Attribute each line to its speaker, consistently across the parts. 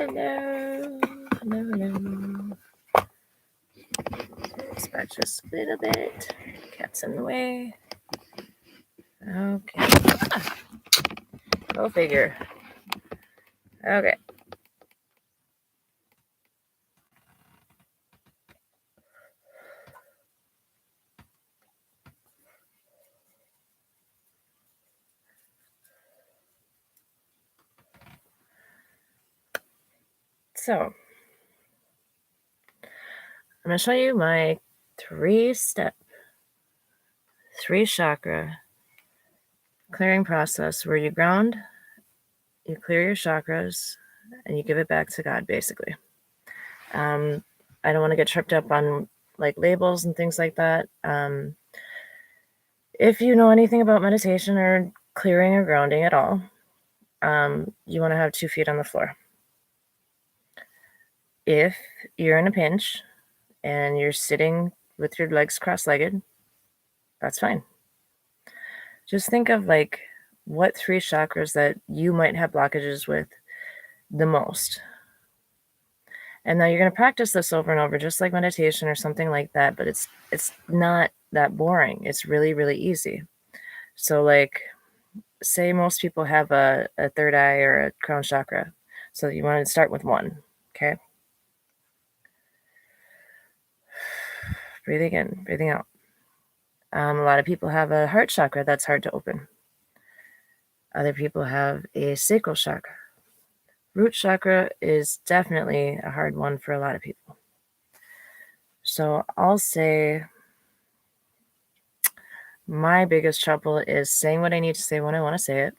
Speaker 1: Hello. Let's back just a little bit. Cat's in the way. Okay. Go figure. Okay. So, I'm going to show you my 3-step, 3-chakra clearing process where you ground, you clear your chakras, and you give it back to God, basically. I don't want to get tripped up on like labels and things like that. If you know anything about meditation or clearing or grounding at all, you want to have 2 feet on the floor. If you're in a pinch and you're sitting with your legs cross-legged, that's fine. Just think of like what 3 chakras that you might have blockages with the most. And now you're going to practice this over and over, just like meditation or something like that, but it's not that boring. It's really, really easy. So like, say most people have a third eye or a crown chakra. So you want to start with 1, okay? Breathing in, breathing out. A lot of people have a heart chakra that's hard to open. Other people have a sacral chakra. Root chakra is definitely a hard one for a lot of people. So I'll say my biggest trouble is saying what I need to say when I want to say it,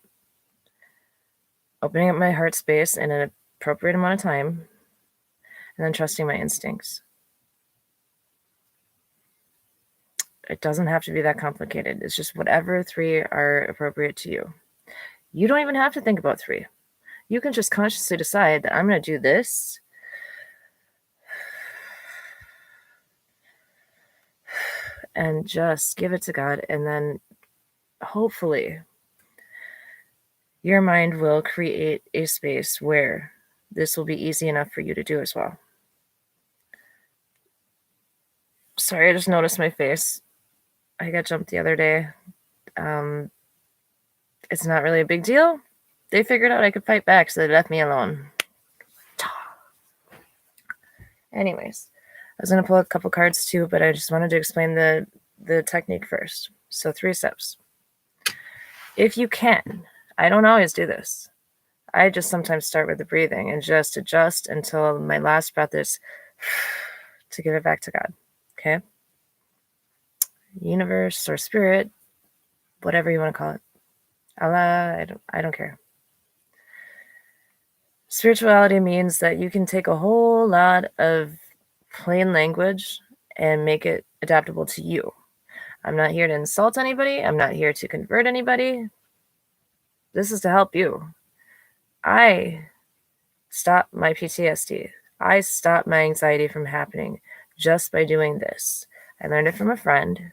Speaker 1: opening up my heart space in an appropriate amount of time, and then trusting my instincts. It doesn't have to be that complicated. It's just whatever 3 are appropriate to you. You don't even have to think about 3. You can just consciously decide that I'm going to do this. And just give it to God. And then hopefully your mind will create a space where this will be easy enough for you to do as well. Sorry, I just noticed my face. I got jumped the other day. It's not really a big deal. They figured out I could fight back, so they left me alone. Anyways, I was going to pull a couple cards too, but I just wanted to explain the technique first. So 3 steps. If you can, I don't always do this. I just sometimes start with the breathing and just adjust until my last breath is to give it back to God. Okay? Universe or spirit, whatever you want to call it. Allah, I don't care. Spirituality means that you can take a whole lot of plain language and make it adaptable to you. I'm not here to insult anybody. I'm not here to convert anybody. This is to help you. I stopped my PTSD. I stopped my anxiety from happening just by doing this. I learned it from a friend.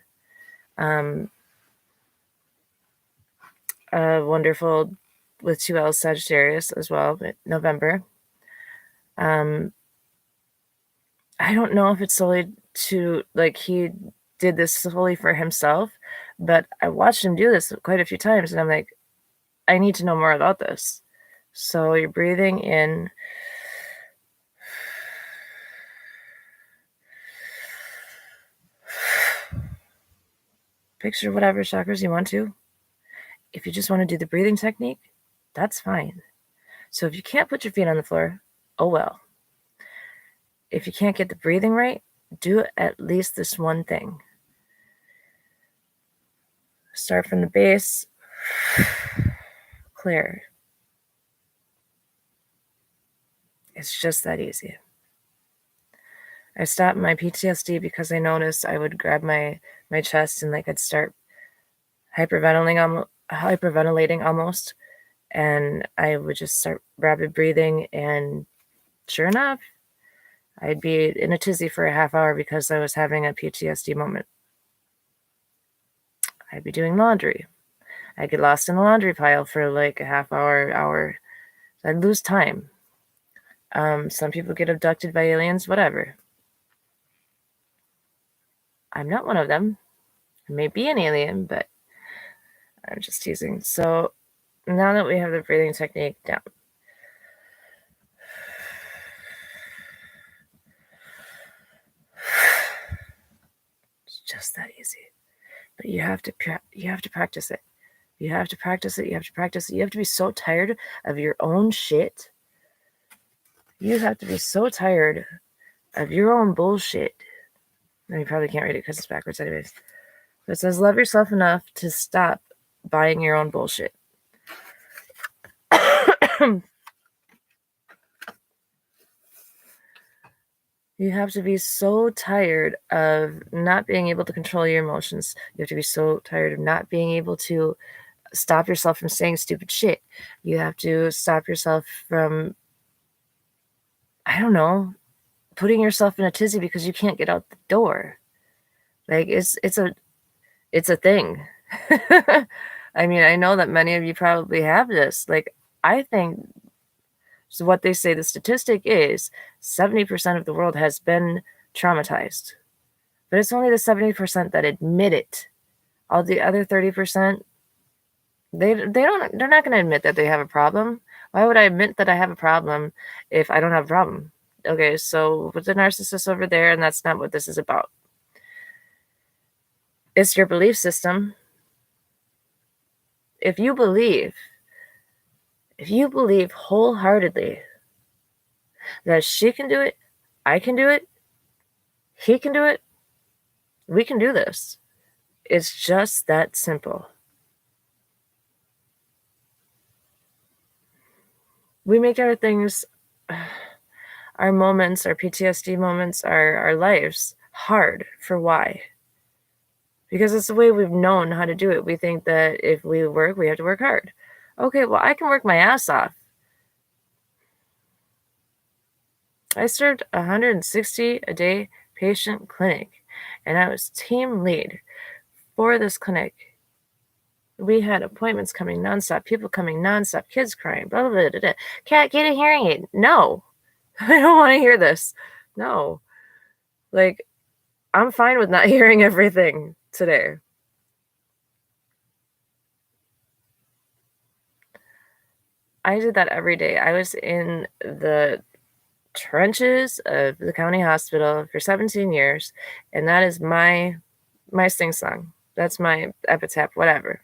Speaker 1: Wonderful with 2 L's Sagittarius as well, but November. I don't know if it's solely to, like, he did this solely for himself, but I watched him do this quite a few times, and I'm like, I need to know more about this. So you're breathing in. Picture whatever chakras you want to. If you just want to do the breathing technique, that's fine. So if you can't put your feet on the floor, oh well. If you can't get the breathing right, do at least this one thing. Start from the base. Clear. It's just that easy. I stopped my PTSD because I noticed I would grab my chest and like I'd start hyperventilating almost, and I would just start rapid breathing, and sure enough, I'd be in a tizzy for a half hour because I was having a PTSD moment. I'd be doing laundry. I'd get lost in the laundry pile for like a half hour. I'd lose time. Some people get abducted by aliens, whatever. I'm not one of them. I may be an alien, but I'm just teasing. So now that we have the breathing technique down, it's just that easy. But you have to practice it. You have to practice it. You have to practice it. You have to be so tired of your own shit. You have to be so tired of your own bullshit. No, you probably can't read it because it's backwards anyways. But it says, love yourself enough to stop buying your own bullshit. You have to be so tired of not being able to control your emotions. You have to be so tired of not being able to stop yourself from saying stupid shit. You have to stop yourself from, I don't know, putting yourself in a tizzy because you can't get out the door. Like, it's a thing. I mean, I know that many of you probably have this. Like, I think, so what they say the statistic is 70% of the world has been traumatized. But it's only the 70% that admit it. All the other 30%, they're not going to admit that they have a problem. Why would I admit that I have a problem if I don't have a problem? Okay, so with the narcissist over there, and that's not what this is about. It's your belief system. If you believe wholeheartedly that she can do it, I can do it, he can do it, we can do this. It's just that simple. We make our things, our moments, our PTSD moments, our lives hard. For why? Because it's the way we've known how to do it. We think that if we work, we have to work hard. Okay, well, I can work my ass off. I served 160 a day patient clinic, and I was team lead for this clinic. We had appointments coming nonstop, people coming nonstop, kids crying, blah, blah, blah, blah, blah. Cat, get a hearing aid. No, I don't want to hear this. No. Like, I'm fine with not hearing everything today. I did that every day. I was in the trenches of the county hospital for 17 years, and that is my sing song. That's my epitaph, whatever.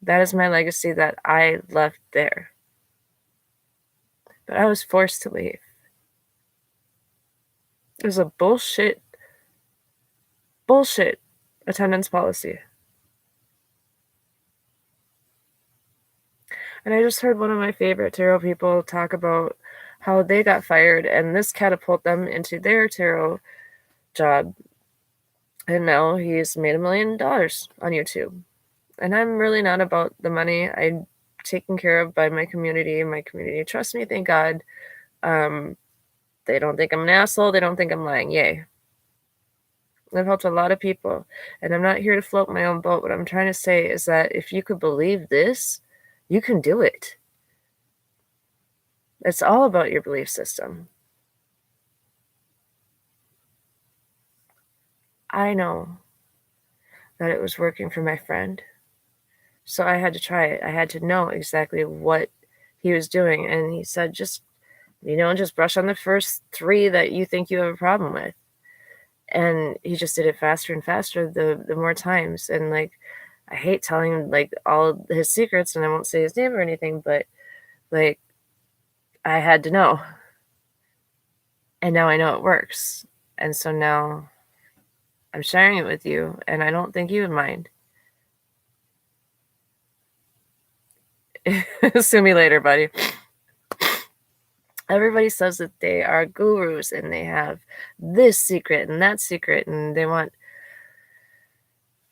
Speaker 1: That is my legacy that I left there. But I was forced to leave. It was a bullshit attendance policy. And I just heard one of my favorite tarot people talk about how they got fired, and this catapulted them into their tarot job. And now he's made $1 million on YouTube. And I'm really not about the money. I'm taken care of by my community. My community trusts me, thank God. They don't think I'm an asshole. They don't think I'm lying. Yay. I've helped a lot of people. And I'm not here to float my own boat. What I'm trying to say is that if you could believe this, you can do it. It's all about your belief system. I know that it was working for my friend. So I had to try it. I had to know exactly what he was doing. And he said, just brush on the first 3 that you think you have a problem with. And he just did it faster and faster the more times. And like, I hate telling him like all his secrets, and I won't say his name or anything, but like, I had to know. And now I know it works. And so now I'm sharing it with you, and I don't think you would mind. Sue me later, buddy. Everybody says that they are gurus and they have this secret and that secret, and they want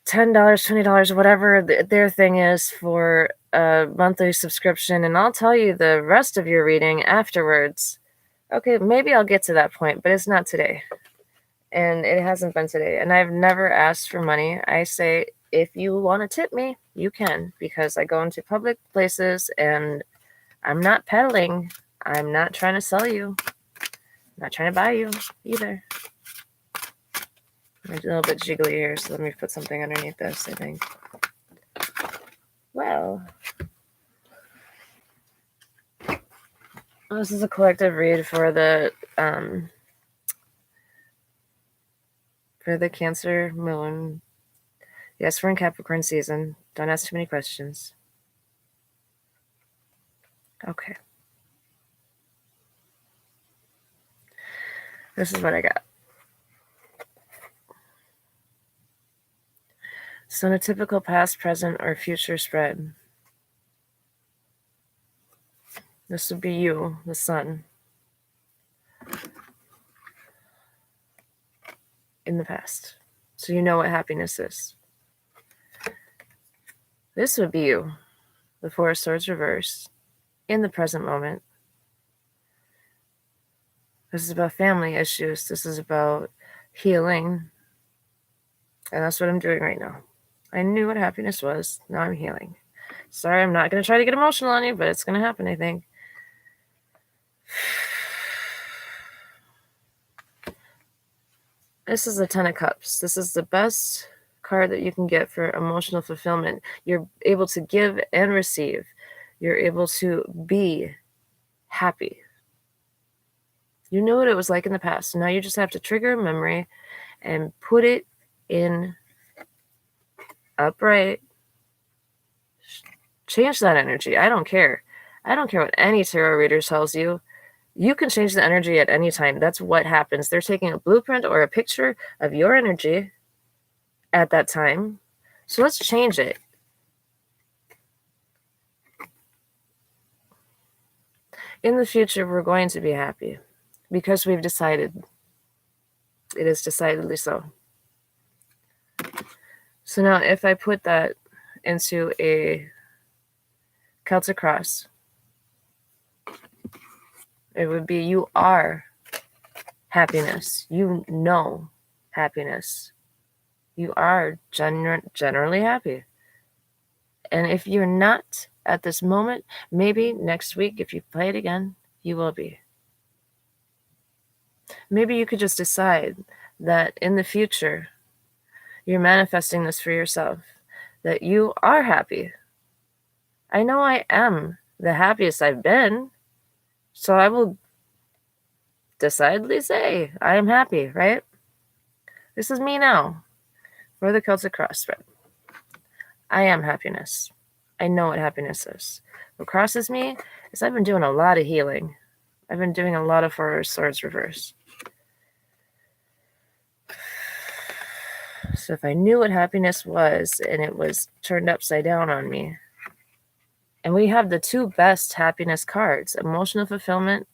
Speaker 1: $10, $20, whatever their thing is for a monthly subscription. And I'll tell you the rest of your reading afterwards. Okay, maybe I'll get to that point, but it's not today. And it hasn't been today. And I've never asked for money. I say, if you want to tip me, you can, because I go into public places and I'm not peddling. I'm not trying to sell you. I'm not trying to buy you either. I'm a little bit jiggly here, so let me put something underneath this, I think. Well, this is a collective read for the Cancer moon. Yes, we're in Capricorn season. Don't ask too many questions. Okay. This is what I got. So in a typical past, present, or future spread, this would be you, the sun, in the past. So you know what happiness is. This would be you, the Four of Swords reversed, in the present moment. This is about family issues. This is about healing. And that's what I'm doing right now. I knew what happiness was. Now I'm healing. Sorry, I'm not going to try to get emotional on you, but it's going to happen, I think. This is the Ten of Cups. This is the best card that you can get for emotional fulfillment. You're able to give and receive. You're able to be happy. You know what it was like in the past. Now you just have to trigger a memory and put it in upright. Change that energy. I don't care. I don't care what any tarot reader tells you. You can change the energy at any time. That's what happens. They're taking a blueprint or a picture of your energy at that time. So let's change it. In the future, we're going to be happy because we've decided. It is decidedly so. So now if I put that into a Celtic cross, it would be you are happiness. You know happiness. You are generally happy. And if you're not at this moment, maybe next week, if you play it again, you will be. Maybe you could just decide that in the future, you're manifesting this for yourself, that you are happy. I know I am the happiest I've been, so I will decidedly say I am happy, right? This is me now for the Celtic cross spread. I am happiness. I know what happiness is. What crosses me is I've been doing a lot of healing. I've been doing a lot of Four of Swords reverse. So if I knew what happiness was and it was turned upside down on me, and we have the two best happiness cards, emotional fulfillment,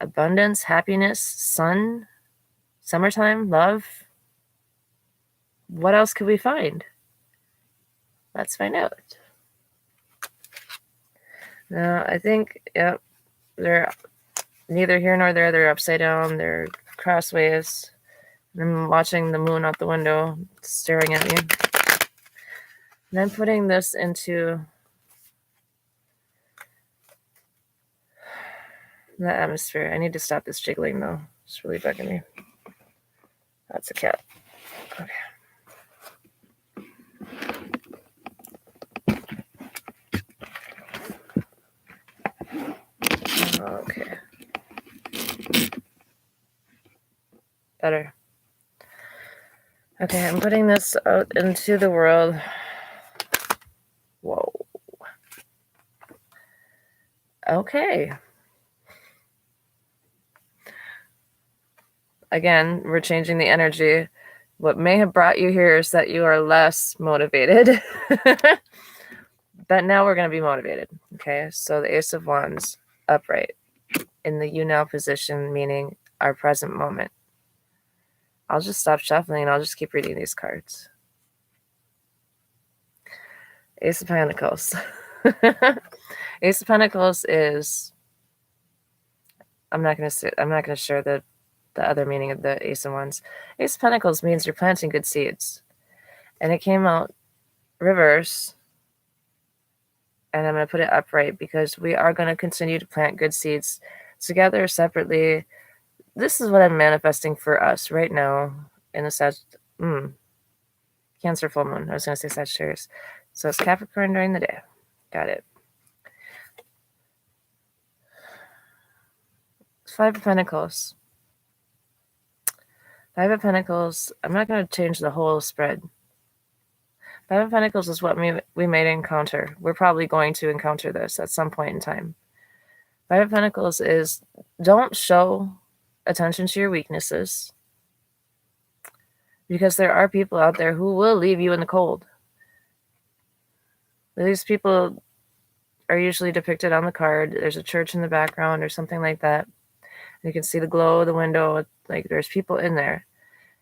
Speaker 1: abundance, happiness, sun, summertime, love. What else could we find? Let's find out. Now, I think, yep, they're neither here nor there. They're upside down. They're crossways. I'm watching the moon out the window, staring at me. And I'm putting this into the atmosphere. I need to stop this jiggling, though. It's really bugging me. That's a cat. Okay. Okay. Better. Okay, I'm putting this out into the world. Whoa. Okay. Again, we're changing the energy. What may have brought you here is that you are less motivated. But now we're going to be motivated. Okay, so the Ace of Wands, upright, in the you now position, meaning our present moment. I'll just stop shuffling and I'll just keep reading these cards. Ace of Pentacles. Ace of Pentacles is, I'm not going to share the other meaning of the Ace of Wands. Ace of Pentacles means you're planting good seeds. And it came out reverse. and I'm going to put it upright because we are going to continue to plant good seeds together, separately. This is what I'm manifesting for us right now in the Cancer full moon. I was going to say Sagittarius. So it's Capricorn during the day. Got it. Five of Pentacles. Five of Pentacles. I'm not going to change the whole spread. Five of Pentacles is what we may encounter. We're probably going to encounter this at some point in time. Five of Pentacles is don't show attention to your weaknesses, because there are people out there who will leave you in the cold. These people are usually depicted on the card. There's a church in the background or something like that. You can see the glow of the window. Like, there's people in there.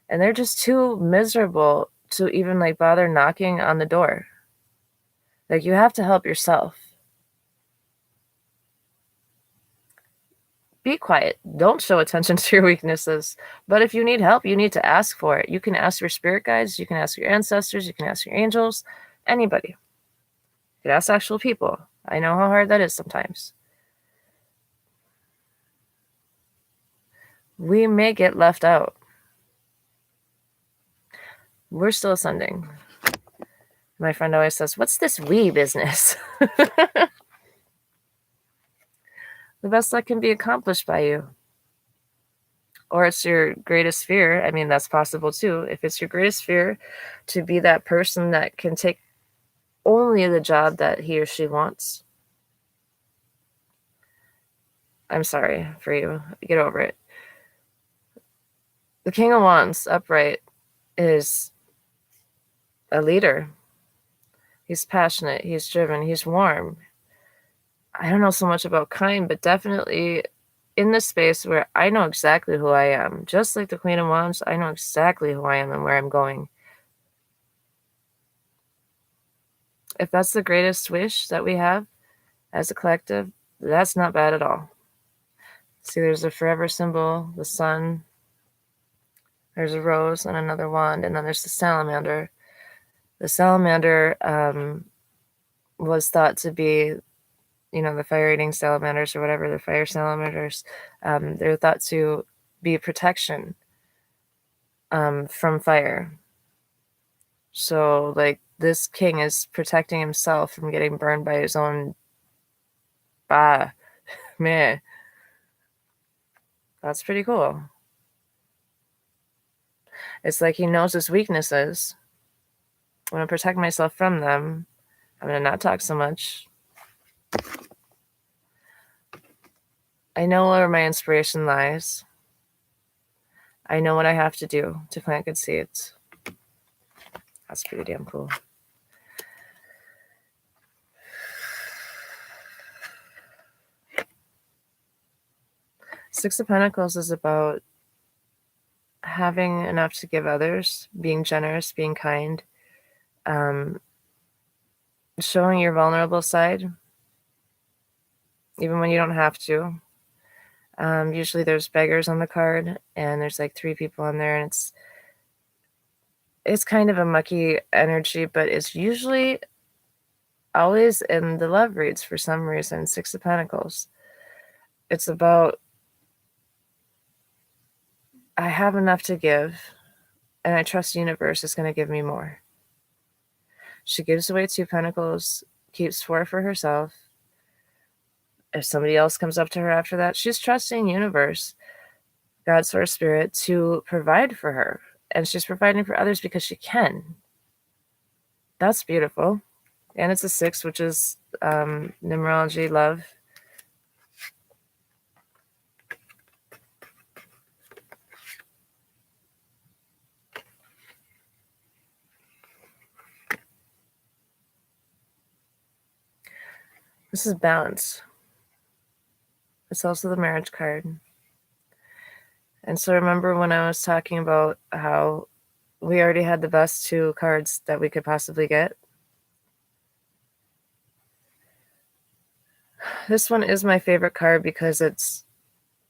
Speaker 1: And they're just too miserable to even, like, bother knocking on the door. Like, you have to help yourself. Be quiet. Don't show attention to your weaknesses. But if you need help, you need to ask for it. You can ask your spirit guides. You can ask your ancestors. You can ask your angels. Anybody. You can ask actual people. I know how hard that is sometimes. We may get left out. We're still ascending. My friend always says, what's this we business? The best that can be accomplished by you. Or it's your greatest fear. I mean, that's possible too. If it's your greatest fear to be that person that can take only the job that he or she wants, I'm sorry for you. Get over it. The King of Wands, upright, is a leader. He's passionate. He's driven. He's warm. I don't know so much about kind, but definitely in this space where I know exactly who I am. Just like the Queen of Wands, I know exactly who I am and where I'm going. If that's the greatest wish that we have as a collective, that's not bad at all. See, there's a forever symbol, the sun. There's a rose and another wand, and then there's the salamander. The salamander was thought to be, the fire-eating salamanders or whatever, the fire salamanders. They're thought to be protection from fire. So, like, this king is protecting himself from getting burned by his own meh. That's pretty cool. It's like he knows his weaknesses. I'm going to protect myself from them. I'm going to not talk so much. I know where my inspiration lies. I know what I have to do to plant good seeds. That's pretty damn cool. Six of Pentacles is about having enough to give others, being generous, being kind, showing your vulnerable side, even when you don't have to. Usually there's beggars on the card, and there's like 3 people on there, and it's kind of a mucky energy, but it's usually always in the love reads for some reason. Six of Pentacles. It's about, I have enough to give, and I trust the universe is going to give me more. She gives away 2 pentacles, keeps 4 for herself. If somebody else comes up to her after that, she's trusting universe, God, source, spirit, to provide for her. And she's providing for others because she can. That's beautiful. And it's a 6, which is numerology, love. This is balance. It's also the marriage card. And so remember when I was talking about how we already had the best 2 cards that we could possibly get? This one is my favorite card because it's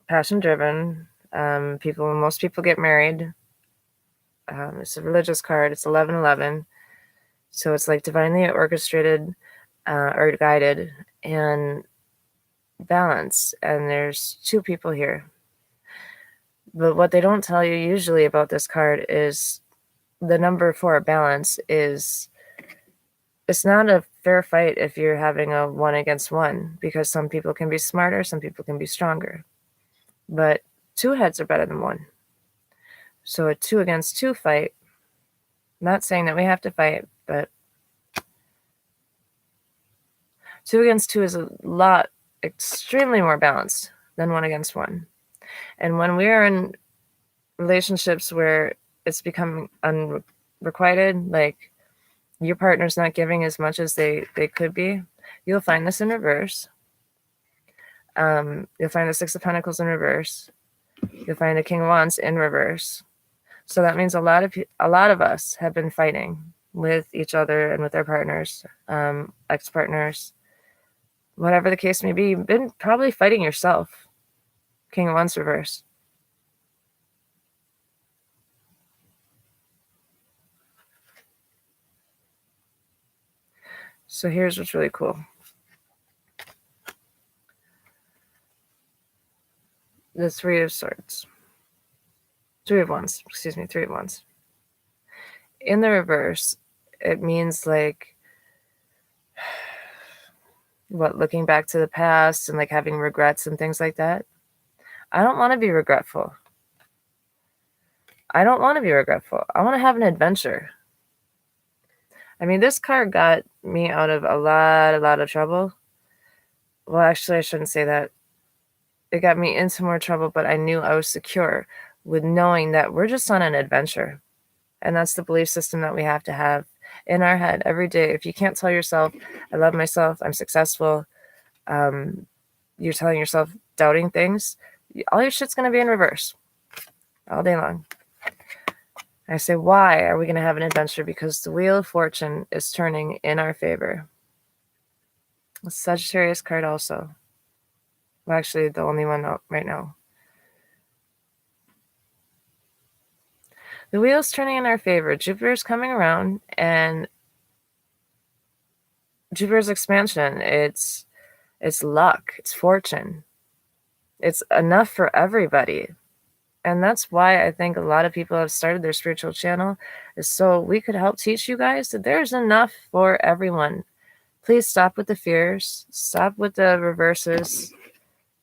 Speaker 1: passion-driven. Most people get married. It's a religious card. It's 1111. So it's like divinely orchestrated. or guided, and balance. And there's 2 people here. But what they don't tell you usually about this card is the number 4, balance, is it's not a fair fight if you're having a 1 against 1, because some people can be smarter, some people can be stronger. But 2 heads are better than 1. So a 2 against 2 fight, not saying that we have to fight, but 2 against 2 is a lot, extremely more balanced than 1 against 1. And when we are in relationships where it's becoming unrequited, like your partner's not giving as much as they could be, you'll find this in reverse. You'll find the 6 of Pentacles in reverse. You'll find the King of Wands in reverse. So that means a lot of us have been fighting with each other and with our partners, ex-partners, whatever the case may be. You've been probably fighting yourself. King of Wands reverse. So here's what's really cool. The 3 of Swords. 3 of Wands. Excuse me, 3 of Wands. In the reverse, it means like, what, looking back to the past and like having regrets and things like that. I don't want to be regretful. I don't want to be regretful. I want to have an adventure. I mean, this card got me out of a lot of trouble. Well, actually, I shouldn't say that. It got me into more trouble, but I knew I was secure with knowing that we're just on an adventure. And that's the belief system that we have to have in our head every day. If you can't tell yourself, I love myself, I'm successful, you're telling yourself doubting things, all your shit's going to be in reverse all day long. I say, why are we going to have an adventure? Because the Wheel of Fortune is turning in our favor. A Sagittarius card also. Well, actually, the only one out right now. The wheel's turning in our favor. Jupiter's coming around, and Jupiter's expansion, it's luck, it's fortune. It's enough for everybody. And that's why I think a lot of people have started their spiritual channel, is so we could help teach you guys that there's enough for everyone. Please stop with the fears. Stop with the reverses.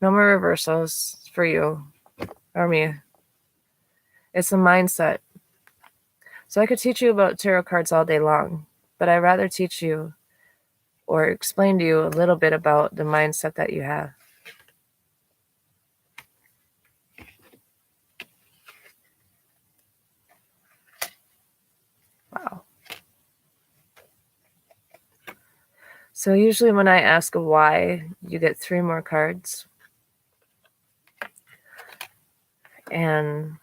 Speaker 1: No more reversals for you or me. It's a mindset. So I could teach you about tarot cards all day long, but I'd rather teach you or explain to you a little bit about the mindset that you have. Wow. So usually when I ask a why, you get 3 more cards. And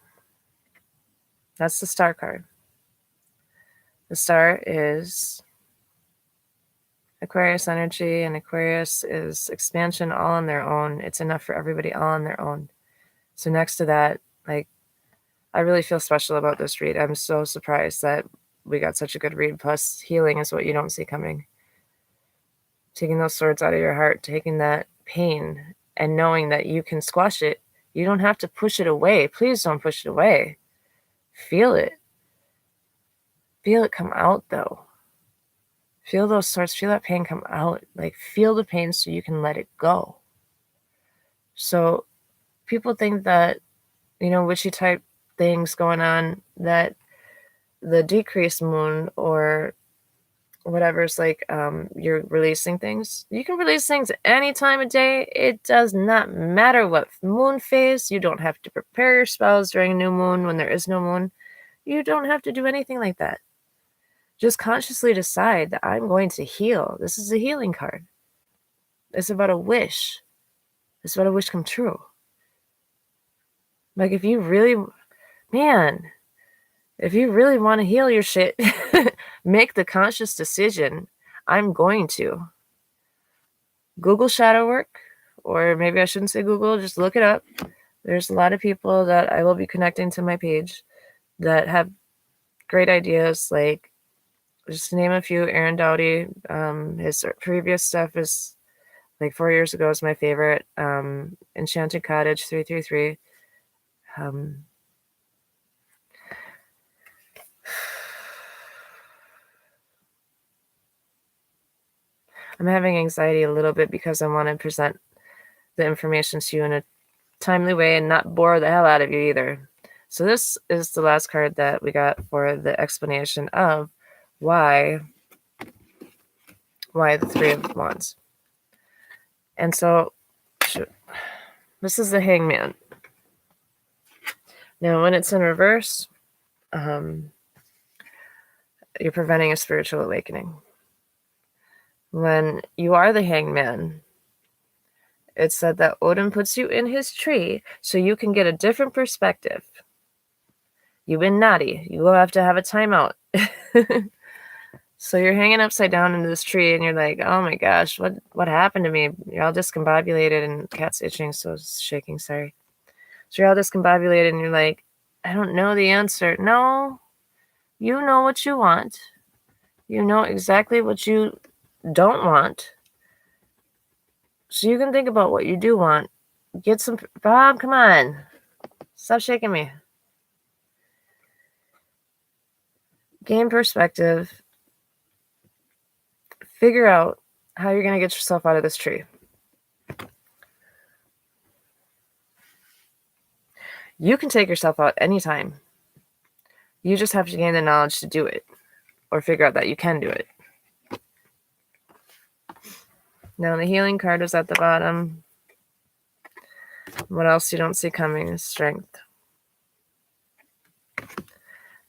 Speaker 1: that's the Star card. The Star is Aquarius energy, and Aquarius is expansion all on their own. It's enough for everybody all on their own. So next to that, like, I really feel special about this read. I'm so surprised that we got such a good read. Plus, healing is what you don't see coming. Taking those swords out of your heart, taking that pain and knowing that you can squash it. You don't have to push it away. Please don't push it away. Feel it. Feel it come out, though. Feel those swords. Feel that pain come out. Like, feel the pain so you can let it go. So people think that, witchy type things going on, that the decreased moon or whatever's like, you're releasing things. You can release things any time of day. It does not matter what moon phase. You don't have to prepare your spells during new moon when there is no moon. You don't have to do anything like that. Just consciously decide that I'm going to heal. This is a healing card. It's about a wish. It's about a wish come true. Like, if you really want to heal your shit, make the conscious decision. I'm going to. Google shadow work, or maybe I shouldn't say Google, just look it up. There's a lot of people that I will be connecting to my page that have great ideas, like just to name a few. Aaron Doughty, his previous stuff is like 4 years ago is my favorite. Enchanted Cottage 333. I'm having anxiety a little bit because I want to present the information to you in a timely way and not bore the hell out of you either. So this is the last card that we got for the explanation of why the Three of Wands. And so this is the Hangman. Now, when it's in reverse, you're preventing a spiritual awakening. When you are the Hangman, it's said that Odin puts you in his tree so you can get a different perspective. You've been naughty. You will have to have a timeout. So you're hanging upside down into this tree and you're like, oh my gosh, what happened to me? You're all discombobulated, and cat's itching, so it's shaking, sorry. So you're all discombobulated and you're like, I don't know the answer. No, you know what you want. You know exactly what you don't want. So you can think about what you do want. Get some, Bob, come on. Stop shaking me. Gain perspective. Figure out how you're going to get yourself out of this tree. You can take yourself out anytime. You just have to gain the knowledge to do it, or figure out that you can do it. Now the healing card is at the bottom. What else you don't see coming is strength.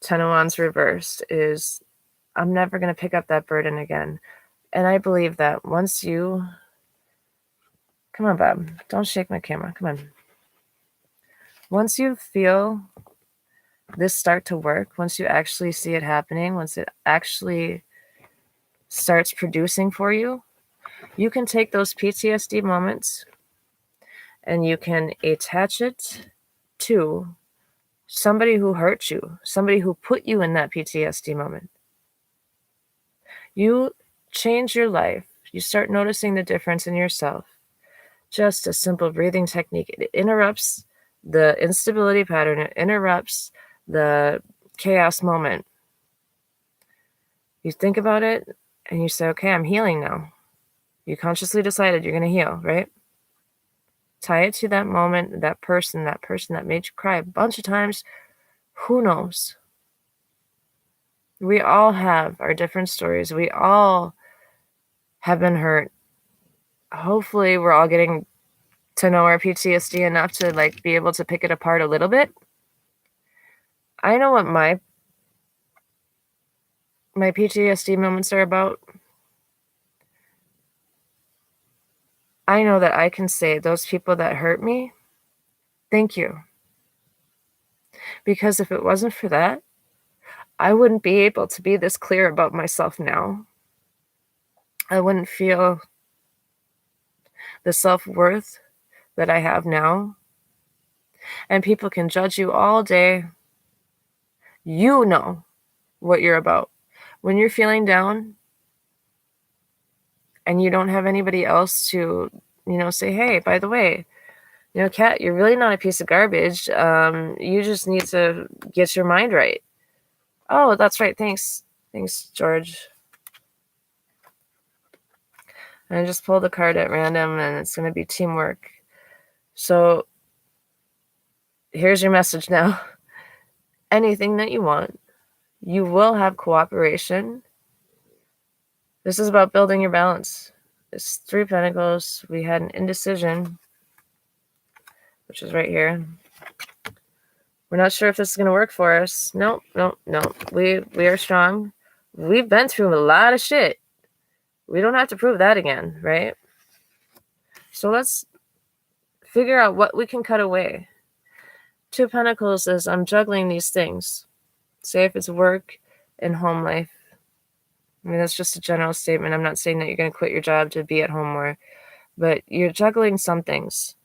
Speaker 1: Ten of Wands reversed is, I'm never going to pick up that burden again. And I believe that once you... Come on, Bob. Don't shake my camera. Come on. Once you feel this start to work, once you actually see it happening, once it actually starts producing for you, you can take those PTSD moments and you can attach it to somebody who hurt you, somebody who put you in that PTSD moment. You change your life. You start noticing the difference in yourself. Just a simple breathing technique. It interrupts the instability pattern. It interrupts the chaos moment. You think about it and you say, okay, I'm healing now. You consciously decided you're going to heal, right? Tie it to that moment, that person that made you cry a bunch of times. Who knows? We all have our different stories. We all have been hurt. Hopefully we're all getting to know our PTSD enough to like be able to pick it apart a little bit. I know what my PTSD moments are about. I know that I can say, those people that hurt me, thank you. Because if it wasn't for that, I wouldn't be able to be this clear about myself now. I wouldn't feel the self-worth that I have now. And people can judge you all day. You know what you're about. When you're feeling down and you don't have anybody else to, say, hey, by the way, Kat, you're really not a piece of garbage. You just need to get your mind right. Oh, that's right. Thanks, George. And I just pulled a card at random, and it's going to be teamwork. So here's your message now. Anything that you want, you will have cooperation. This is about building your balance. It's 3 Pentacles. We had an indecision, which is right here. We're not sure if this is going to work for us. No. We are strong. We've been through a lot of shit. We don't have to prove that again, right? So let's figure out what we can cut away. 2 Pentacles is, I'm juggling these things. Say if it's work and home life. I mean, that's just a general statement. I'm not saying that you're going to quit your job to be at home more, but you're juggling some things.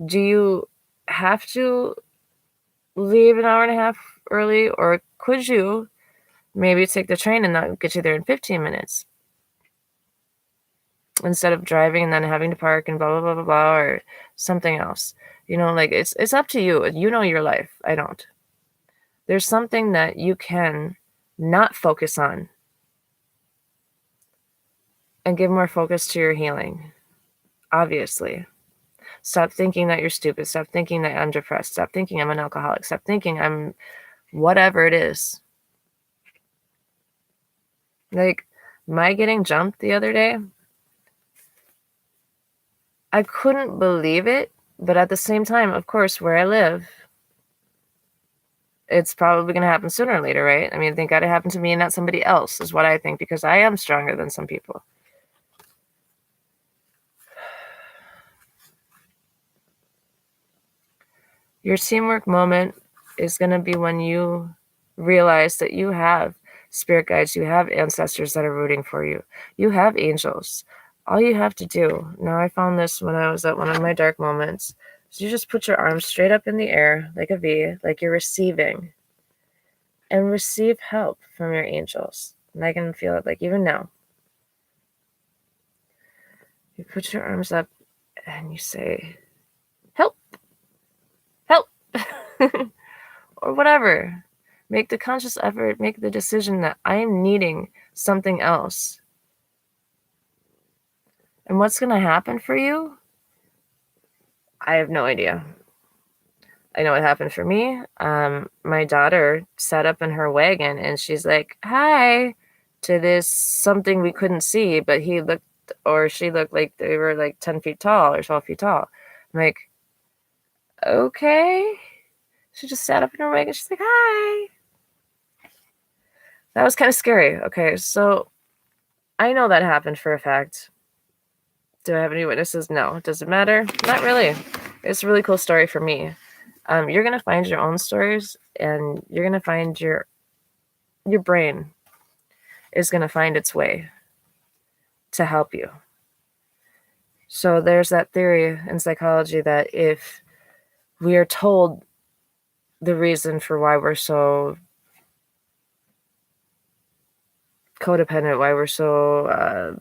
Speaker 1: Do you have to leave an hour and a half early, or could you Maybe take the train and that'll get you there in 15 minutes. Instead of driving and then having to park and blah, blah, blah, blah, blah, or something else. Like it's up to you. You know your life. I don't. There's something that you can not focus on and give more focus to your healing. Obviously. Stop thinking that you're stupid. Stop thinking that I'm depressed. Stop thinking I'm an alcoholic. Stop thinking I'm whatever it is. Like my getting jumped the other day, I couldn't believe it, but at the same time, of course, where I live, it's probably going to happen sooner or later, right? I mean, thank God it happened to me and not somebody else, is what I think, because I am stronger than some people. Your teamwork moment is going to be when you realize that you have spirit guides, you have ancestors that are rooting for you, you have angels. All you have to do, now I found this when I was at one of my dark moments, is you just put your arms straight up in the air like a V, like you're receiving, and receive help from your angels. And I can feel it, like even now. You put your arms up and you say, help, help, or whatever. Make the conscious effort, make the decision that I am needing something else. And what's going to happen for you? I have no idea. I know what happened for me. My daughter sat up in her wagon and she's like, hi, to this something we couldn't see, but he looked, or she looked like they were like 10 feet tall or 12 feet tall. I'm like, okay. She just sat up in her wagon. She's like, hi. That was kind of scary. Okay, so I know that happened for a fact. Do I have any witnesses? No. Does it matter? Not really. It's a really cool story for me. You're going to find your own stories, and you're going to find your brain is going to find its way to help you. So there's that theory in psychology that if we are told the reason for why we're so codependent, why we're so,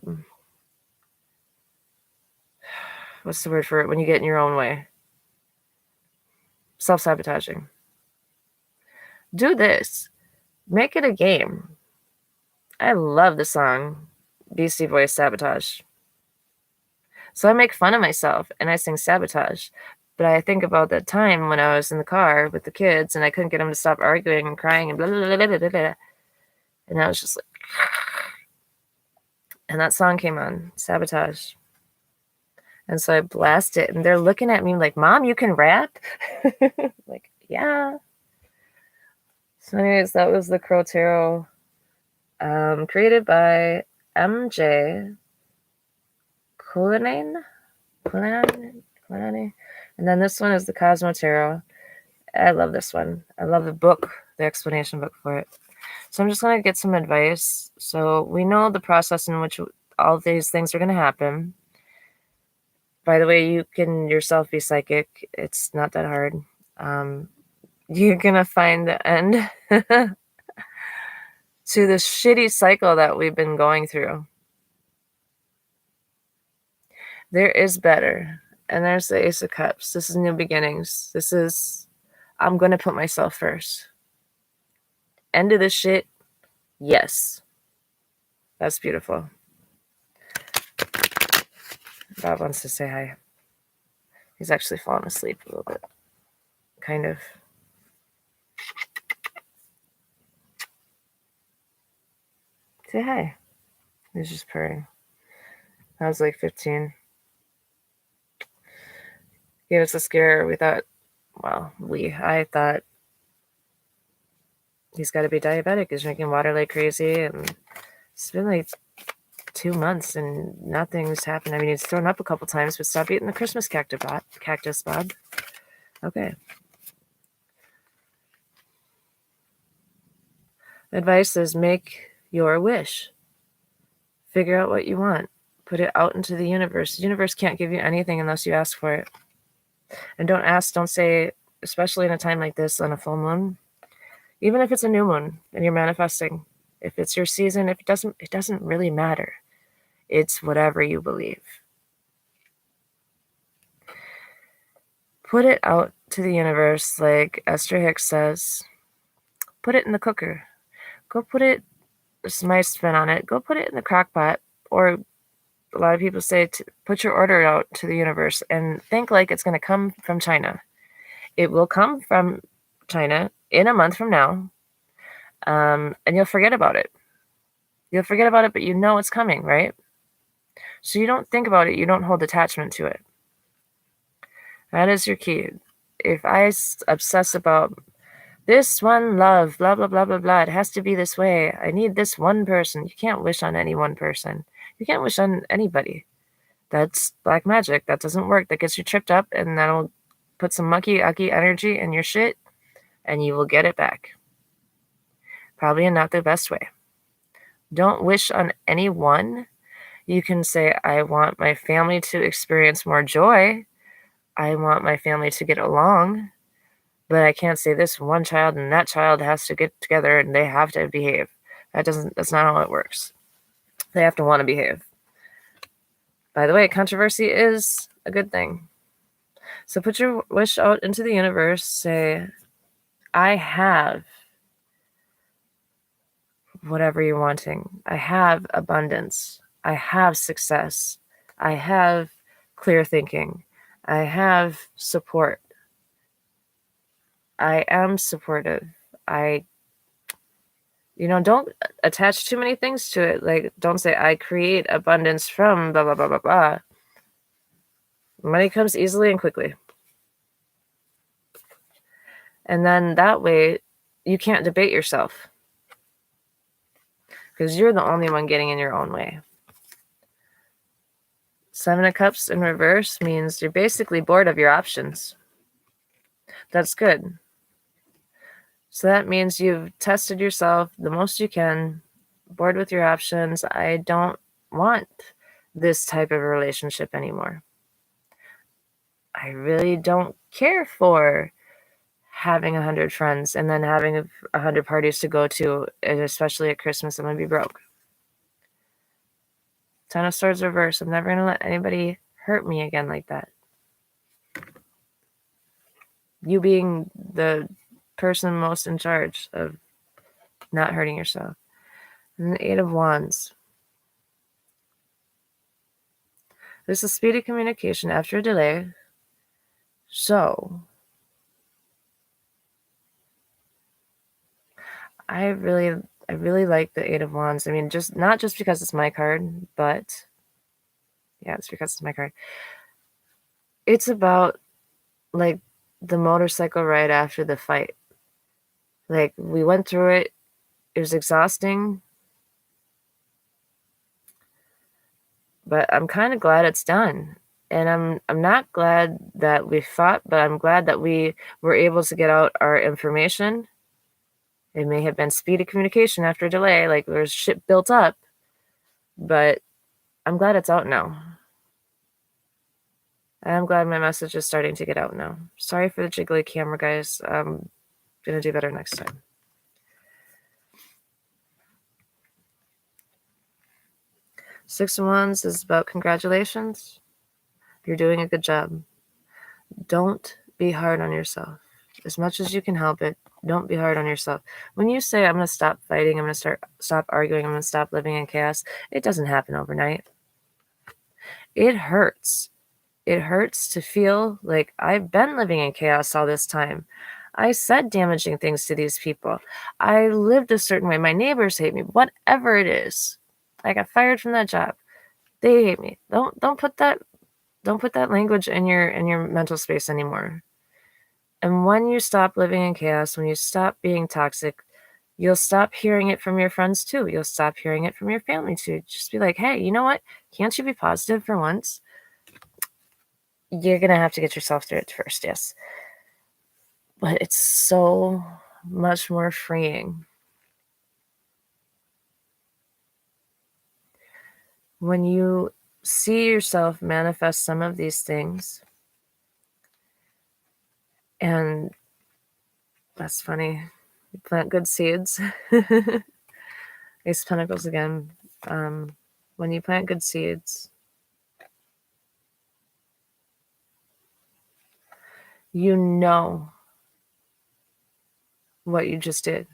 Speaker 1: what's the word for it? When you get in your own way. Self-sabotaging. Do this. Make it a game. I love the song Beastie Boys Sabotage. So I make fun of myself and I sing Sabotage. But I think about that time when I was in the car with the kids and I couldn't get them to stop arguing and crying and blah, blah, blah, blah, blah, blah. And I was just like, and that song came on, Sabotage. And so I blast it and they're looking at me like, Mom, you can rap? Like, yeah. So anyways, that was the Crow Tarot, created by MJ Cullinane. And then this one is the Cosmo Tarot. I love this one. I love the book, the explanation book for it. So I'm just going to get some advice. So we know the process in which all these things are going to happen. By the way, you can yourself be psychic. It's not that hard. You're going to find the end to this shitty cycle that we've been going through. There is better. And there's the Ace of Cups. This is new beginnings. This is, I'm going to put myself first. End of this shit. Yes. That's beautiful. Bob wants to say hi. He's actually fallen asleep a little bit. Kind of. Say hi. He's just purring. I was like 15. Gave us a scare. We thought, I thought he's got to be diabetic. He's drinking water like crazy. And it's been like 2 months and nothing's happened. I mean, he's thrown up a couple times, but stop eating the Christmas cactus, Bob. Okay. Advice is make your wish. Figure out what you want. Put it out into the universe. The universe can't give you anything unless you ask for it. And don't say, especially in a time like this on a full moon, even if it's a new moon and you're manifesting, If it's your season, if it doesn't really matter. It's whatever you believe. Put it out to the universe, like Esther Hicks says. Put it in the cooker. Go put it, there's my spin on it, go put it in the crock pot, or a lot of people say put your order out to the universe and think like it's going to come from China. It will come from China in a month from now, and you'll forget about it. You'll forget about it, but you know it's coming, right? So you don't think about it. You don't hold attachment to it. That is your key. If I obsess about this one love, blah, blah, blah, blah, blah, it has to be this way. I need this one person. You can't wish on any one person. You can't wish on anybody. That's black magic. That doesn't work. That gets you tripped up, and that'll put some mucky, ucky energy in your shit, and you will get it back. Probably in not the best way. Don't wish on anyone. You can say, I want my family to experience more joy. I want my family to get along. But I can't say this one child and that child has to get together and they have to behave. That's not how it works. They have to want to behave. By the way, controversy is a good thing. So put your wish out into the universe. Say, I have whatever you're wanting. I have abundance. I have success. I have clear thinking. I have support. I am supportive. Don't attach too many things to it. Like, don't say, I create abundance from blah, blah, blah, blah, blah. Money comes easily and quickly. And then that way, you can't debate yourself. Because you're the only one getting in your own way. 7 of Cups in reverse means you're basically bored of your options. That's good. So that means you've tested yourself the most you can, bored with your options. I don't want this type of relationship anymore. I really don't care for having 100 friends and then having 100 parties to go to, and especially at Christmas, I'm going to be broke. 10 of Swords reverse. I'm never going to let anybody hurt me again like that. You being the person most in charge of not hurting yourself. And the 8 of Wands. There's a speedy communication after a delay. So, I really like the 8 of Wands. I mean, not just because it's my card, but yeah, it's because it's my card. It's about like the motorcycle ride after the fight. Like, we went through it. It was exhausting. But I'm kind of glad it's done. And I'm not glad that we fought, but I'm glad that we were able to get out our information. It may have been speedy communication after a delay, like there's shit built up, but I'm glad it's out now. I'm glad my message is starting to get out now. Sorry for the jiggly camera, guys. I'm going to do better next time. Six of Wands is about congratulations. You're doing a good job. Don't be hard on yourself. As much as you can help it, don't be hard on yourself. When you say, I'm going to stop fighting, I'm going to stop arguing, I'm going to stop living in chaos, it doesn't happen overnight. It hurts. It hurts to feel like I've been living in chaos all this time. I said damaging things to these people. I lived a certain way. My neighbors hate me. Whatever it is. I got fired from that job. They hate me. Don't put that language in your mental space anymore. And when you stop living in chaos, when you stop being toxic, you'll stop hearing it from your friends too. You'll stop hearing it from your family too. Just be like, hey, you know what? Can't you be positive for once? You're going to have to get yourself through it first, yes. But it's so much more freeing when you see yourself manifest some of these things. And that's funny. You plant good seeds. Ace of Pentacles again. When you plant good seeds, you know what you just did.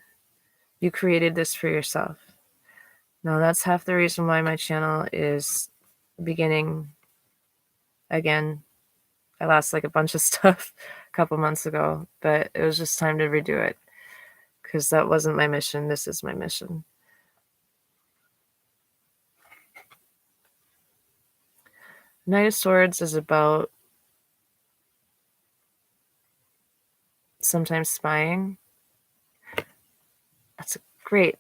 Speaker 1: You created this for yourself. Now, that's half the reason why my channel is beginning again. I lost like a bunch of stuff a couple months ago, but it was just time to redo it because that wasn't my mission. This is my mission. Knight of Swords is about sometimes spying. That's a great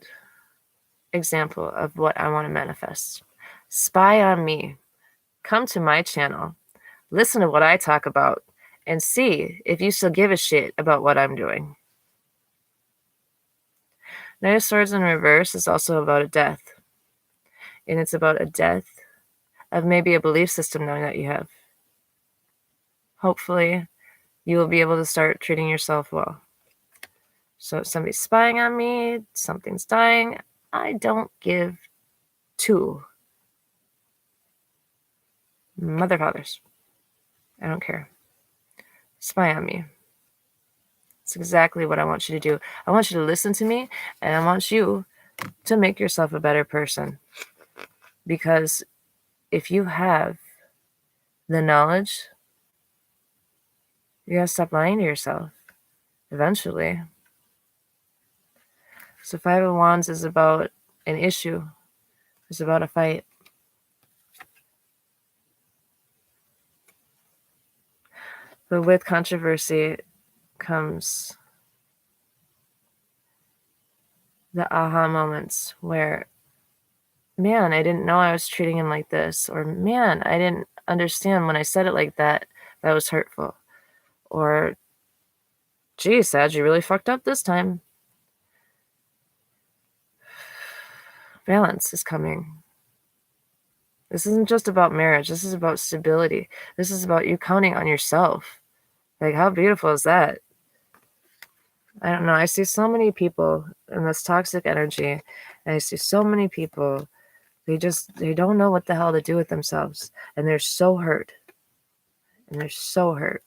Speaker 1: example of what I want to manifest. Spy on me. Come to my channel. Listen to what I talk about and see if you still give a shit about what I'm doing. Knight of Swords in reverse is also about a death. And it's about a death of maybe a belief system now that you have. Hopefully, you will be able to start treating yourself well. So if somebody's spying on me, something's dying, I don't give two mother fathers. I don't care. Spy on me. It's exactly what I want you to do. I want you to listen to me, and I want you to make yourself a better person. Because if you have the knowledge, you gotta stop lying to yourself eventually. So Five of Wands is about an issue. It's about a fight. But with controversy comes the aha moments where, man, I didn't know I was treating him like this. Or, man, I didn't understand when I said it like that. That was hurtful. Or, gee, Sag, you really fucked up this time. Balance is coming. This isn't just about marriage. This is about stability. This is about you counting on yourself. Like, how beautiful is that? I don't know. I see so many people in this toxic energy. And I see so many people, they don't know what the hell to do with themselves. And they're so hurt. And they're so hurt.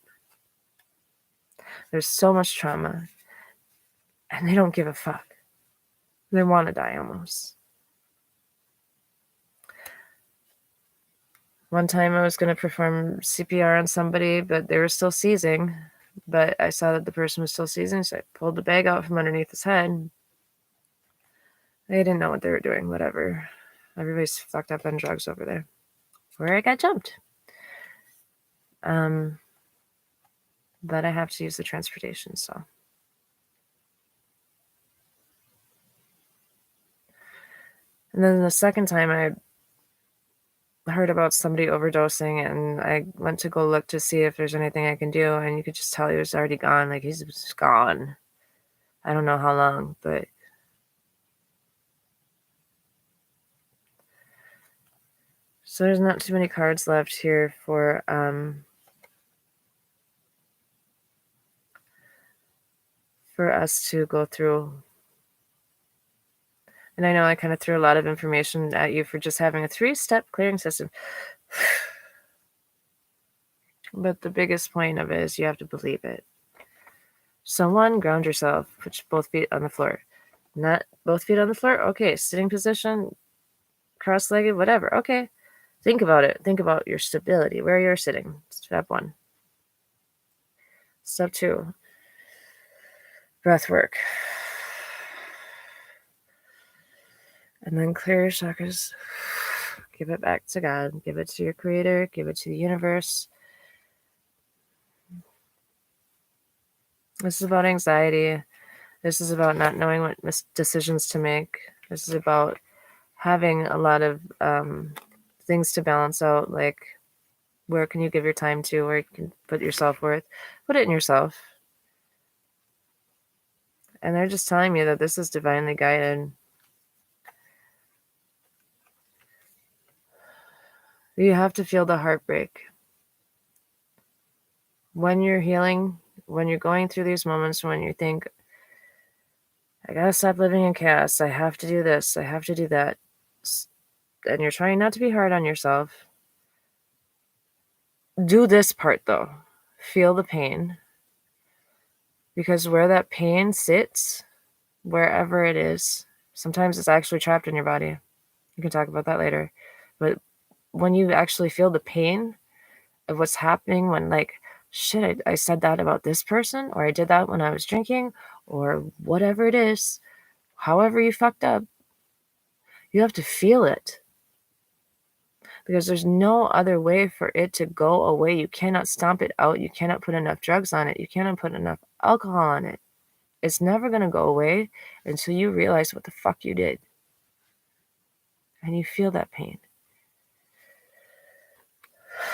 Speaker 1: There's so much trauma. And they don't give a fuck. They want to die almost. One time I was going to perform CPR on somebody, but they were still seizing. But I saw that the person was still seizing, so I pulled the bag out from underneath his head. They didn't know what they were doing, whatever. Everybody's fucked up on drugs over there. Where I got jumped. But I have to use the transportation, so. And then the second time I heard about somebody overdosing, and I went to go look to see if there's anything I can do, and you could just tell he was already gone. Like, he's gone. I don't know how long, but so there's not too many cards left here for us to go through. And I know I kind of threw a lot of information at you for just having a 3-step clearing system. But the biggest point of it is you have to believe it. So 1, ground yourself. Put both feet on the floor. Not both feet on the floor? Okay, sitting position, cross-legged, whatever. Okay, think about it. Think about your stability, where you're sitting. Step 1. Step 2, breath work. And then clear your chakras. Give it back to God. Give it to your creator. Give it to the universe. This is about anxiety. This is about not knowing what decisions to make. This is about having a lot of things to balance out, like where can you give your time to, where you can put your self-worth. Put it in yourself. And they're just telling me that this is divinely guided. You have to feel the heartbreak. When you're healing, when you're going through these moments when you think, I gotta stop living in chaos. I have to do this. I have to do that. And you're trying not to be hard on yourself. Do this part though. Feel the pain. Because where that pain sits, wherever it is, sometimes it's actually trapped in your body. You can talk about that later. But when you actually feel the pain of what's happening when, like, shit, I said that about this person, or I did that when I was drinking, or whatever it is, however you fucked up, you have to feel it. Because there's no other way for it to go away. You cannot stomp it out. You cannot put enough drugs on it. You cannot put enough alcohol on it. It's never going to go away until you realize what the fuck you did. And you feel that pain.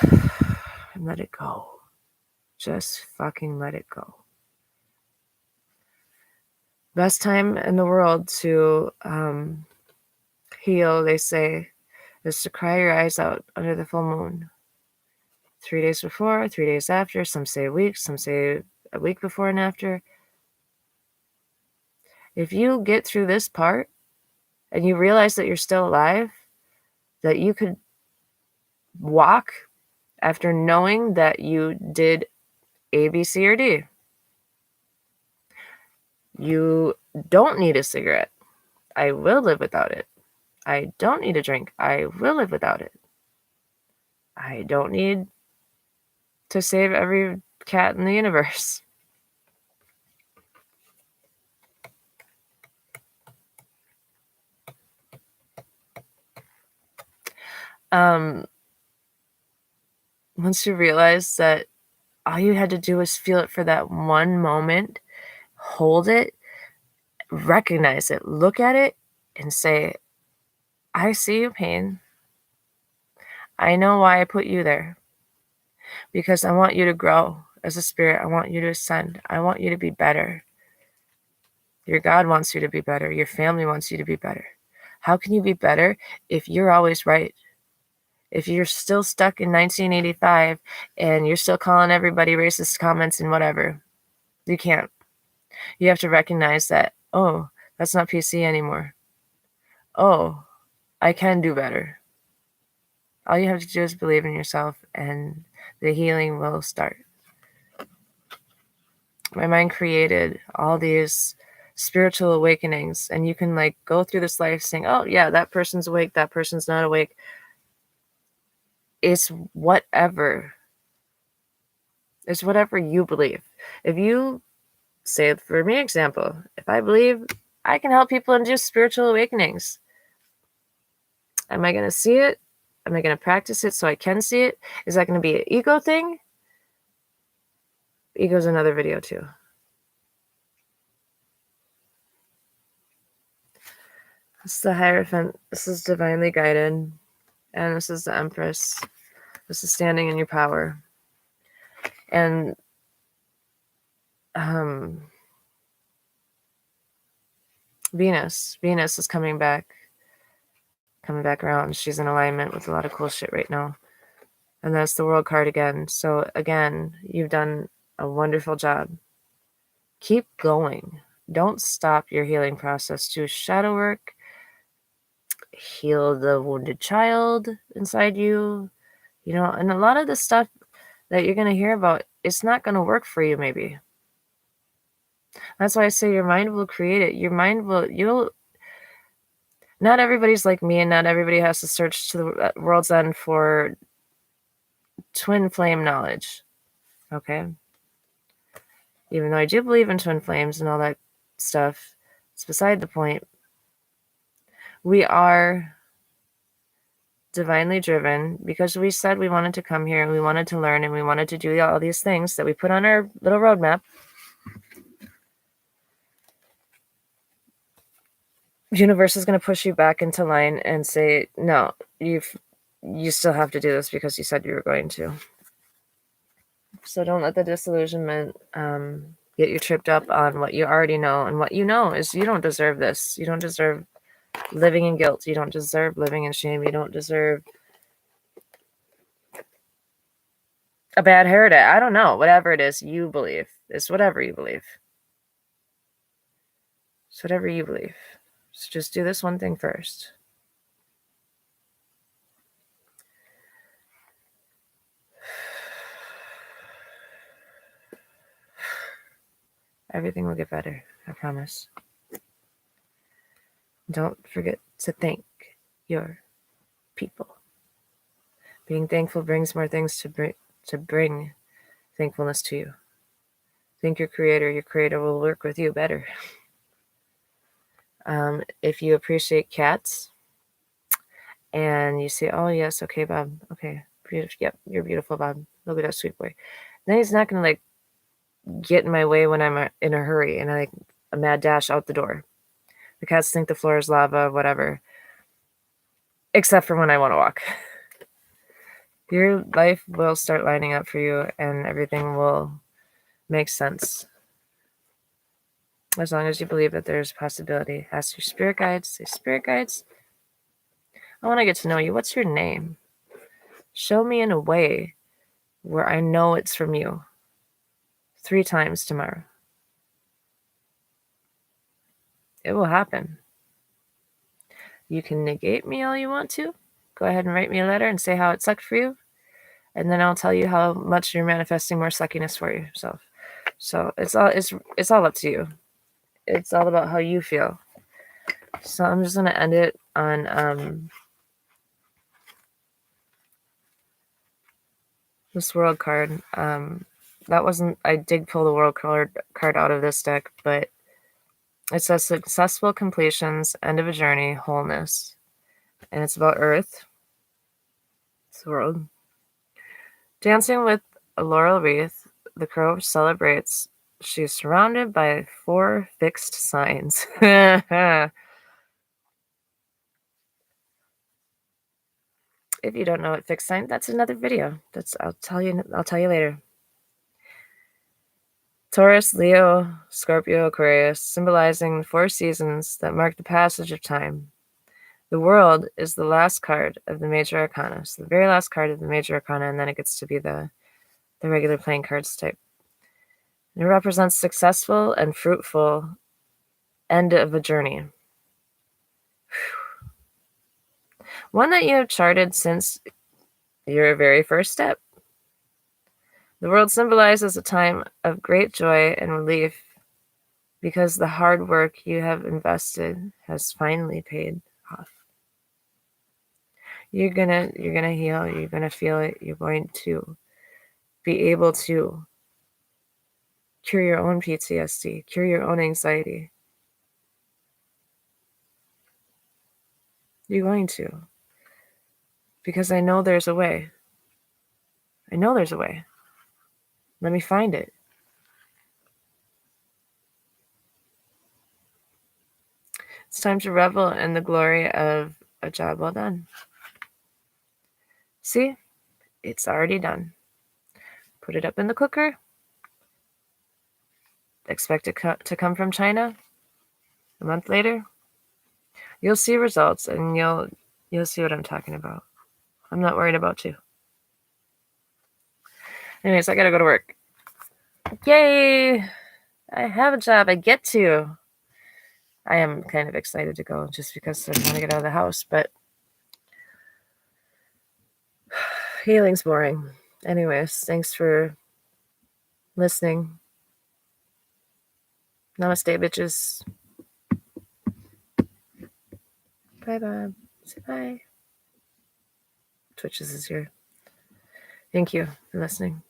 Speaker 1: And let it go. Just fucking let it go. Best time in the world to heal, they say, is to cry your eyes out under the full moon. 3 days before, 3 days after, some say a week, some say a week before and after. If you get through this part and you realize that you're still alive, that you could walk after knowing that you did A, B, C, or D. You don't need a cigarette. I will live without it. I don't need a drink. I will live without it. I don't need to save every cat in the universe. Once you realize that all you had to do was feel it for that one moment, hold it, recognize it, look at it, and say, I see you, pain. I know why I put you there. Because I want you to grow as a spirit. I want you to ascend. I want you to be better. Your God wants you to be better. Your family wants you to be better. How can you be better if you're always right? If you're still stuck in 1985 and you're still calling everybody racist comments and whatever, you can't. You have to recognize that, oh, that's not PC anymore. Oh, I can do better. All you have to do is believe in yourself and the healing will start. My mind created all these spiritual awakenings, and you can like go through this life saying, oh yeah, that person's awake, that person's not awake. It's whatever you believe. If you say, for me example, if I believe I can help people induce spiritual awakenings, am I going to see it? Am I going to practice it so I can see it? Is that going to be an ego thing? Ego's another video too. This is the Hierophant. This is divinely guided. And this is the Empress. This is standing in your power. And Venus is coming back around. She's in alignment with a lot of cool shit right now. And that's the World card again. So again, you've done a wonderful job. Keep going. Don't stop your healing process. Do shadow work. Heal the wounded child inside you. You know, and a lot of the stuff that you're going to hear about, it's not going to work for you maybe. That's why I say your mind will create it. Your mind will, not everybody's like me, and not everybody has to search to the world's end for twin flame knowledge. Okay? Even though I do believe in twin flames and all that stuff, it's beside the point. We are divinely driven because we said we wanted to come here and we wanted to learn and we wanted to do all these things that we put on our little roadmap. The universe is going to push you back into line and say, no, you still have to do this because you said you were going to. So don't let the disillusionment get you tripped up on what you already know. And what you know is you don't deserve this. You don't deserve living in guilt. You don't deserve living in shame. You don't deserve a bad hair day. I don't know. Whatever it is you believe. It's whatever you believe. It's whatever you believe. So just do this one thing first. Everything will get better, I promise. Don't forget to thank your people. Being thankful brings more things to bring thankfulness to you. Thank your creator. Your creator will work with you better. If you appreciate cats and you say, oh, yes, okay, Bob. Okay, yep, you're beautiful, Bob. Look at that sweet boy. Then he's not going to like get in my way when I'm in a hurry and I a mad dash out the door. The cats think the floor is lava, whatever. Except for when I want to walk. Your life will start lining up for you and everything will make sense. As long as you believe that there's a possibility. Ask your spirit guides. Say, spirit guides, I want to get to know you. What's your name? Show me in a way where I know it's from you. 3 times tomorrow. It will happen. You can negate me all you want to. Go ahead and write me a letter and say how it sucked for you. And then I'll tell you how much you're manifesting more suckiness for yourself. So it's all up to you. It's all about how you feel. So I'm just gonna end it on this world card. That wasn't, I did pull the world card out of this deck, but it says successful completions, end of a journey, wholeness. And it's about Earth. It's the world. Dancing with a laurel wreath, the crow celebrates. She's surrounded by 4 fixed signs. If you don't know what fixed sign, that's another video. I'll tell you later. Taurus, Leo, Scorpio, Aquarius, symbolizing the 4 seasons that mark the passage of time. The world is the last card of the major arcana. So the very last card of the major arcana, and then it gets to be the regular playing cards type. It represents successful and fruitful end of a journey. One that you have charted since your very first step. The world symbolizes a time of great joy and relief because the hard work you have invested has finally paid off. You're gonna heal, you're gonna feel it, you're going to be able to cure your own PTSD, cure your own anxiety. You're going to. Because I know there's a way. I know there's a way. Let me find it. It's time to revel in the glory of a job well done. See? It's already done. Put it up in the cooker. Expect it to come from China. A month later, you'll see results and you'll see what I'm talking about. I'm not worried about you. Anyways, I gotta go to work. Yay! I have a job. I get to. I am kind of excited to go just because I want to get out of the house, but healing's boring. Anyways, thanks for listening. Namaste, bitches. Bye, Bob. Say bye. Twitches is here. Thank you for listening.